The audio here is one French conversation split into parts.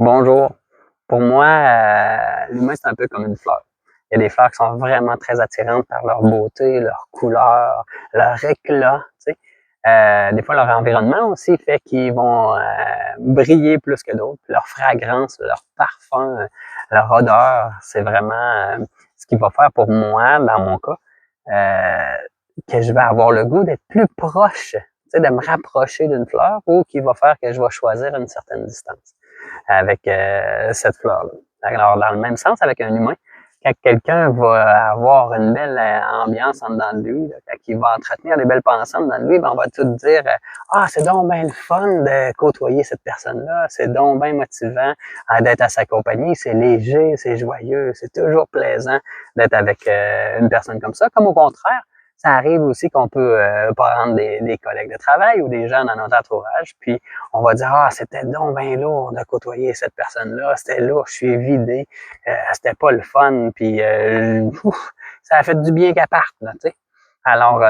Bonjour. Pour moi, l'humain, c'est un peu comme une fleur. Il y a des fleurs qui sont vraiment très attirantes par leur beauté, leur couleur, leur éclat, tu sais. Des fois, leur environnement aussi fait qu'ils vont briller plus que d'autres. Leur fragrance, leur parfum, leur odeur, c'est vraiment ce qui va faire pour moi, dans mon cas, euh, que je vais avoir le goût d'être plus proche, tu sais, de me rapprocher d'une fleur ou qui va faire que je vais choisir une certaine distance avec cette fleur-là. Alors, dans le même sens, avec un humain, quand quelqu'un va avoir une belle ambiance en dedans de lui, là, quand il va entretenir des belles pensées en dedans de lui, ben, on va tout dire ah, c'est donc bien le fun de côtoyer cette personne-là, c'est donc bien motivant d'être à sa compagnie, c'est léger, c'est joyeux, c'est toujours plaisant d'être avec une personne comme ça. Comme au contraire, ça arrive aussi qu'on peut prendre des collègues de travail ou des gens dans notre entourage, puis on va dire ah c'était donc bien lourd de côtoyer cette personne-là, c'était lourd, je suis vidé, c'était pas le fun, puis ça a fait du bien qu'à parte, là, tu sais. Alors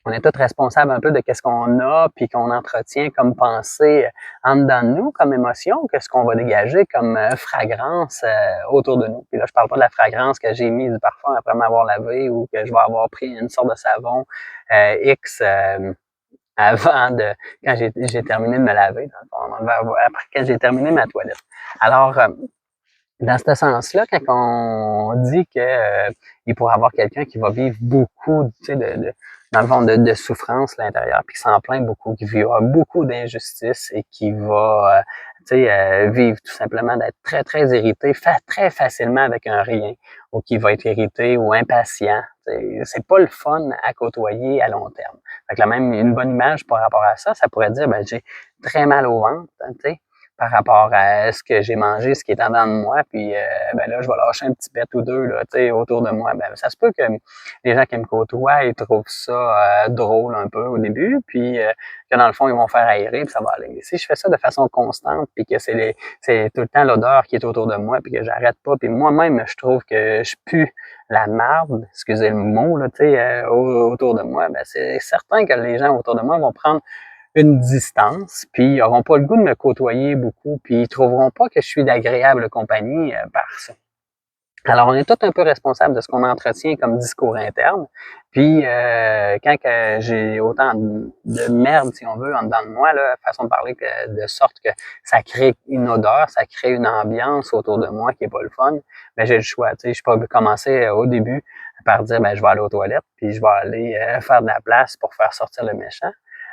on est tous responsables un peu de qu'est-ce qu'on a puis qu'on entretient comme pensée en dedans de nous, comme émotion, qu'est-ce qu'on va dégager comme fragrance autour de nous. Puis là, je parle pas de la fragrance que j'ai mis du parfum après m'avoir lavé ou que je vais avoir pris une sorte de savon X avant de quand j'ai terminé de me laver, dans le fond, après quand j'ai terminé ma toilette. Alors, dans ce sens-là, quand on dit que il pourrait y avoir quelqu'un qui va vivre beaucoup, tu sais, dans le fond, de souffrance à l'intérieur, puis qui s'en plaint beaucoup, qui vivra beaucoup d'injustice et qui va, tu sais, vivre tout simplement d'être très, très irrité, très facilement avec un rien, ou qui va être irrité ou impatient. C'est pas le fun à côtoyer à long terme. Fait que là, même une bonne image par rapport à ça, ça pourrait dire, ben, j'ai très mal au ventre, tu sais, par rapport à ce que j'ai mangé, ce qui est en dedans de moi, puis ben là, je vais lâcher un petit pet ou deux là, autour de moi. Ben, ça se peut que les gens qui me côtoient, ils trouvent ça drôle un peu au début, puis que dans le fond, ils vont faire aérer, puis ça va aller. Si je fais ça de façon constante, puis que c'est tout le temps l'odeur qui est autour de moi, puis que j'arrête pas, puis moi-même, je trouve que je pue la marde, excusez le mot, là, autour de moi, ben c'est certain que les gens autour de moi vont prendre une distance, puis ils n'auront pas le goût de me côtoyer beaucoup, puis ils trouveront pas que je suis d'agréable compagnie par ça. Alors, on est tous un peu responsables de ce qu'on entretient comme discours interne. Puis, quand que j'ai autant de merde, si on veut, en dedans de moi, là, façon de parler, de sorte que ça crée une odeur, ça crée une ambiance autour de moi qui est pas le fun, ben j'ai le choix. Tu sais, je peux commencer au début par dire, ben je vais aller aux toilettes, puis je vais aller faire de la place pour faire sortir le méchant.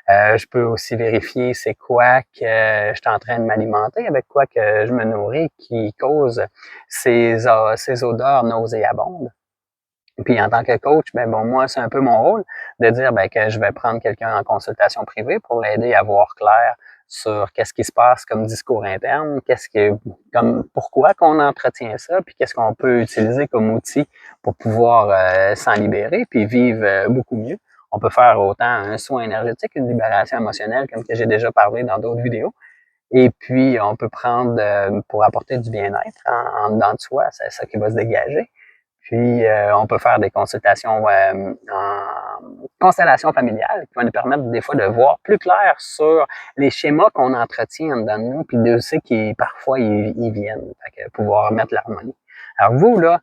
Je peux aussi vérifier c'est quoi que je suis en train de m'alimenter, avec quoi que je me nourris, qui cause ces odeurs nauséabondes. Puis en tant que coach, ben bon, moi, c'est un peu mon rôle de dire ben, que je vais prendre quelqu'un en consultation privée pour l'aider à voir clair sur qu'est-ce qui se passe comme discours interne, pourquoi qu'on entretient ça, puis qu'est-ce qu'on peut utiliser comme outil pour pouvoir s'en libérer, puis vivre beaucoup mieux. On peut faire autant un soin énergétique, une libération émotionnelle, comme que j'ai déjà parlé dans d'autres vidéos. Et puis, on peut prendre, pour apporter du bien-être en dedans de soi, c'est ça qui va se dégager. Puis, on peut faire des consultations en constellation familiale qui vont nous permettre des fois de voir plus clair sur les schémas qu'on entretient en dedans de nous, puis de ce qui parfois ils viennent, fait que pouvoir mettre l'harmonie. Alors vous, là,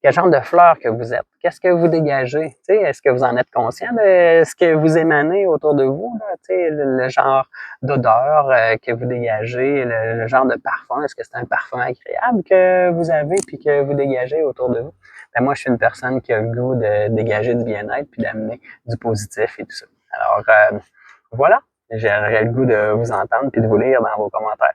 quel genre de fleur que vous êtes? Qu'est-ce que vous dégagez? Est-ce que vous en êtes conscient de ce que vous émanez autour de vous? Là? Le genre d'odeur que vous dégagez, le genre de parfum, est-ce que c'est un parfum agréable que vous avez puis que vous dégagez autour de vous? Ben, moi, je suis une personne qui a le goût de dégager du bien-être puis d'amener du positif et tout ça. Alors, voilà, j'aurais le goût de vous entendre puis de vous lire dans vos commentaires.